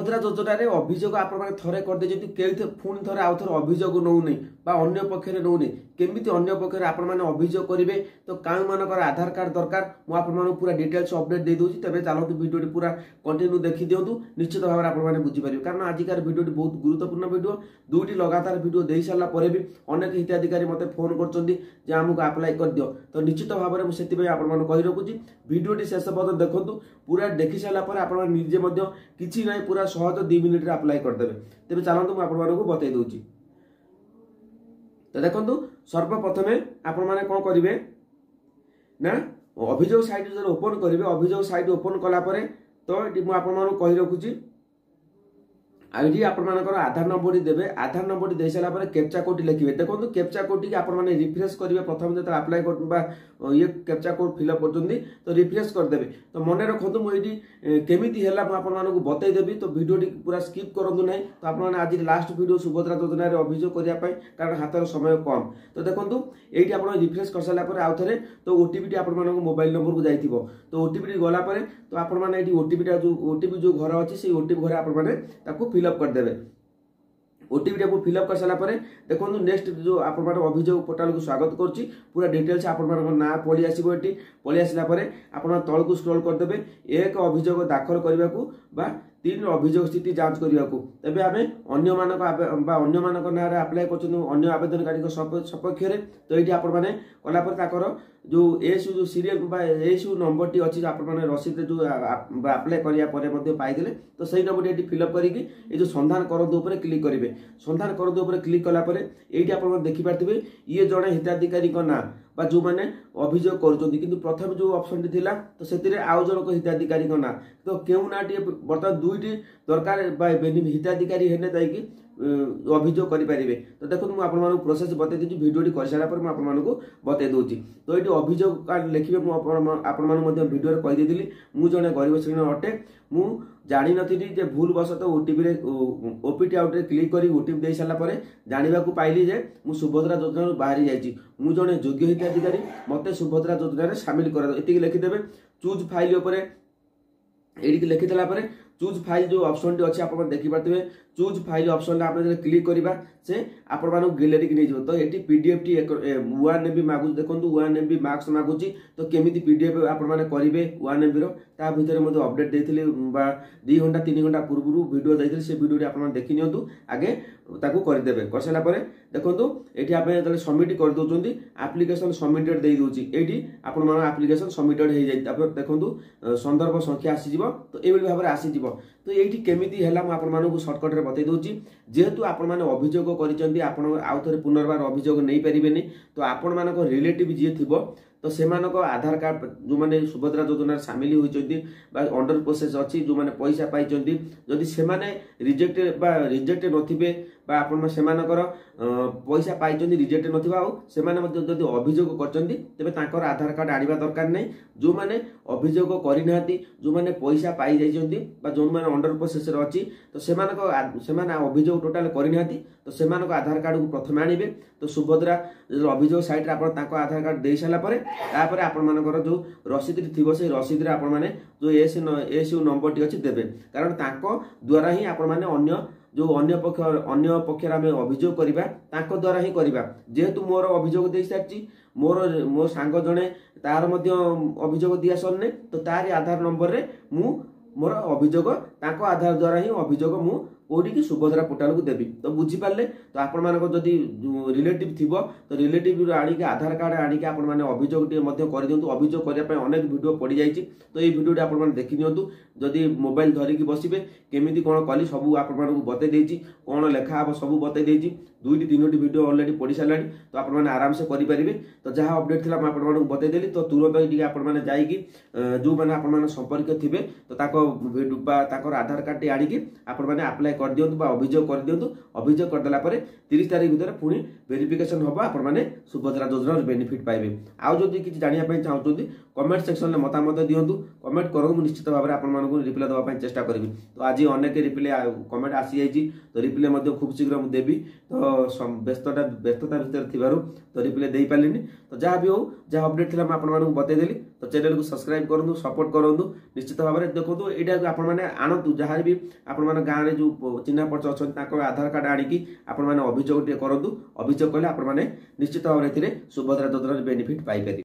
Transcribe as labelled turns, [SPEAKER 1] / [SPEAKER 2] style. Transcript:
[SPEAKER 1] ସୁଭଦ୍ରା ଯୋଜନାରେ ଅଭିଯୋଗ ଆପଣମାନେ ଥରେ କରିଦେଇଛନ୍ତି, କେଉଁଥି ପୁଣି ଥରେ ଆଉ ଥରେ ଅଭିଯୋଗ ନେଉନି ବା ଅନ୍ୟ ପକ୍ଷରେ ନେଉନି। କେମିତି ଅନ୍ୟ ପକ୍ଷରେ ଆପଣମାନେ ଅଭିଯୋଗ କରିବେ, ତ କାଉଁମାନଙ୍କର ଆଧାର କାର୍ଡ ଦରକାର, ମୁଁ ଆପଣମାନଙ୍କୁ ପୁରା ଡିଟେଲ୍ସ ଅପଡେଟ୍ ଦେଇଦେଉଛି। ତେବେ ଚାଲନ୍ତୁ ଭିଡ଼ିଓଟି ପୁରା କଣ୍ଟିନ୍ୟू ଦେଖିଦିଅନ୍ତୁ, ନିଶ୍ଚିତ ଭାବରେ ଆପଣମାନେ ବୁଝିପାରିବେ। କାରଣ ଆଜିକାର ଭିଡ଼ିଓଟି ବହୁତ ଗୁରୁତ୍ୱପୂର୍ଣ୍ଣ ଭିଡ଼ିଓ। ଦୁଇଟି ଲଗାତାର ଭିଡ଼ିଓ ଦେଇ ସାରିଲା ପରେ ବି ଅନେକ ହିତାଧିକାରୀ ମୋତେ ଫୋନ୍ କରୁଛନ୍ତି ଯେ ଆମକୁ ଆପ୍ଲାଏ କରିଦିଅ। ତ ନିଶ୍ଚିତ ଭାବରେ ମୁଁ ସେଥିପାଇଁ ଆପଣମାନଙ୍କୁ କହି ରଖୁଛି, ଭିଡ଼ିଓଟି ଶେଷ ପର୍ଯ୍ୟନ୍ତ ଦେଖନ୍ତୁ। ପୁରା ଦେଖି ସାରିଲା ପରେ ଆପଣ ନିଜେ ମଧ୍ୟ କିଛି ନାହିଁ ପୁରା ସହଜ 2 ମିନିଟ୍ରେ ଆପ୍ଲାଏ କରିଦେବେ। ତେବେ ଚାଲନ୍ତୁ ମୁଁ ଆପଣମାନଙ୍କୁ ବତେଇ ଦେଉଛି। ତ ଦେଖନ୍ତୁ, ସର୍ବପ୍ରଥମେ ଆପଣମାନେ କ'ଣ କରିବେ ନା, ଅଭିଯୋଗ ସାଇଟ୍ ଯେତେବେଳେ ଓପନ୍ କରିବେ, ଅଭିଯୋଗ ସାଇଟ୍ ଓପନ୍ କଲା ପରେ ତ ଏଠି ମୁଁ ଆପଣମାନଙ୍କୁ କହି ରଖୁଛି, आईडी आपनकर आधार नंबर देवे। आधार नंबर दे सारा पर कैप्चा कोड लिखिए। देखो कैप्चा कोड टी आपन माने रिफ्रेश करेंगे प्रथम जो अप्लाई कर ये कैप्चा कोड फिलअप कर तो रिफ्रेश करदेवे। तो मन रखु मुझे केमी है मुझे बतईदेवी। तो वीडियो पूरा स्किप करूँ ना। तो आप आज लास्ट वीडियो सुभद्रा योजना अभियोग करने कारण हाथ समय कम। तो देखो ये आप रिफ्रेश कर सारापर आउ थे तो ओटीपी आप मोबाइल नंबर को जाइए। तो ओटीपी गलापर तो आपने ओटीपीटा जो ओटीपी जो घर अच्छी से ओटीपी घर आपको फिलअप करदेवे। ओटीपी को फिलअप कर सारा देखो नेक्स्ट जो आप अभियोग पोर्टाल को स्वागत करुच्ची पूरा डिटेल्स आप ना पड़ी आसो। ये पलि आसला आप तल को स्क्रॉल करदेवे। एक अभियोग दाखल करने को 3 अभियोग स्थिति जांच करने को तेज आम अन्य ना आप्लाय कर आवेदनकारी सपक्ष। तो ये आपने जो एसयू जो सीरियल एसयू नंबर टी अच्छी आप रसीद जो आप्लाय करने पाई तो सही नंबर ये फिलअप करके जो संधान करंतु ऊपर क्लिक करेंगे। संधान करंतु ऊपर क्लिक कलापर ये आप देखिपारे ये जड़े हिताधिकारी ना जो मैंने अभियोग कर प्रथम जो ऑप्शन टी थिला तो से आउ जनक हिताधिकारी ना तो क्यों ना बर्तमान 2टी दरकार हिताधिकारी है जाकि अभियोग करेंगे। तो देखो मुझे आपको प्रोसेस बतई दूसरी भिडियो कर सारा मुझे बतई दूसरी। तो ये अभियोग कार्ड लिखे मुझे भिडियो कहीदी मुझे जड़े गरीब श्रेणी अटे मु जानी नी भूल बसत ओटीपी ओपीटी आउटे क्लिक कर ओटीपी दे सारापर जानवा पाइली जे मु सुभद्रा योजना बाहरी जाइए मु जड़े योग्य हिताधिकारी मत सुभद्रा योजना सामिल कर ये लिखिदेवे। चूज फाइल ये लिखिदेला चूज फाइल जो ऑप्शन टी अच्छी आप देखिपारे चूज फाइल ऑप्शन आप क्लिक करवा से आप गैलेरी की नहीं। तो ये पीडीएफ टी 1 MB मागुच देखो 1 MB मार्क्स मागुची। तो केमी पीडीएफ आपरे 1 MB भितर मुझे अपडेट देती 2 घंटा 3 घंटा पूर्व वीडियो देती से वीडियो आप देखी नि आगे करदेवे। कर सारापर देखो ये आप सबमिट कर दौरान एप्लिकेशन सबमिटेड दे दूसरी ये आप एप्लिकेशन सबमिटेड हो जाए देखो संदर्भ संख्या आसीज। तो ये भाव में आसीज। तो ये केमी है आपको सर्टकट में बतई दूसरी जेहेतु आपण अभियोग कर पुनर्बार अभियोग नहीं पारे। तो आपण मान रिलेटिव जी थी तो से आधार कार्ड जो मैंने सुभद्रा योजना सामिल होती अंडर प्रोसेस अच्छी जो मैंने पैसा पाई जदि से रिजेक्ट नथिबे से पैसा पाई रिजेक्ट नथिबा अभियोग करछंती तेबे तांकर आधार कार्ड आनिबा दरकार नहीं। जो मैंने अभियोग करना जो मैंने पैसा पाई जाइछंती जो मैंने अंडर प्रोसेस अच्छी तो से अभियोग टोटाल करना तो से आधार कार्ड को प्रथम आनिबे। तो सुभद्रा अभियोग साइट रे आप आधार कार्ड दे सारा तापर आपनकर जो रसीद थी से रसीद आप जो एसयू नंबर टी अच्छी देवे। कारण द्वारा ही आप जो अन्य पक्ष आम अभियोग करवा द्वारा ही करवा। जेहेतु मोर अभियोग दे सारी मो सांग जड़े तार अभियोग दिया सरने तो तार आधार नंबर रे मोर अभियोग आधार द्वारा ही अभियोग मु कोटी सुभद्रा पोर्टाल को देवी। तो बुझीपारे तो आपण जदि रिलेटिव थी तो रिलेटिव आनिक आधार कार्ड आनिक आप अभियोग कर दिंतु। अभियोग करने अनेक वीडियो पड़ जाइए। तो ये वीडियो आप देखी नियंतु जदि मोबाइल धरिकी बसबे केमी कौन कली सब आपको बतई देती कौन लेखा हम सब बतई देती 2टी 3टी वीडियो ऑलरेडी पड़ सारा। तो आप आराम से करेंगे। तो जहाँ अपडेट थी आपको बतईदेली तो तुरंत ये आपने जाकि जो मैंने आप संपर्क थे तो आधार कार्ड टी आनिक आपने आप्लाय कर दिंतु अभियोग कर दिंतु। अभियोग करदेला 30 तारीख भितर पुणी वेरिफिकेशन हम आपने सुभद्रा योजना बेनिफिट पाइबे। आउ जदि किसी जानापी चाहते कमेंट सेक्शन में मतामत दिंतु कमेंट करूँ निश्चित भाव में आपको रिप्लाई देवाई चेष्टा करी। तो आज अनेक रिप्लाई कमेंट आसी जाइए तो रिप्लाई खूब शीघ्र मुझे देवी। तो व्यस्तता भितर थी तो रिप्लाई दे पारे। तो जहाँ भी हो जहाँ अपडेट थी आपको बतईदेली। तो चैनल को सब्सक्राइब करूँ सपोर्ट करूँ निश्चित भाव में देखो यहाँ आपण मैंने आणतु जहाँ भी आपण मैंने गाँव में जो चिन्ह परिचय अच्छा आधार कार्ड आणिकी आपण मैंने अभियोग करूँ अभियोग कले आपण मैंने निश्चित भाव में सुभद्रा योजनार बेनिफिट पाइपर।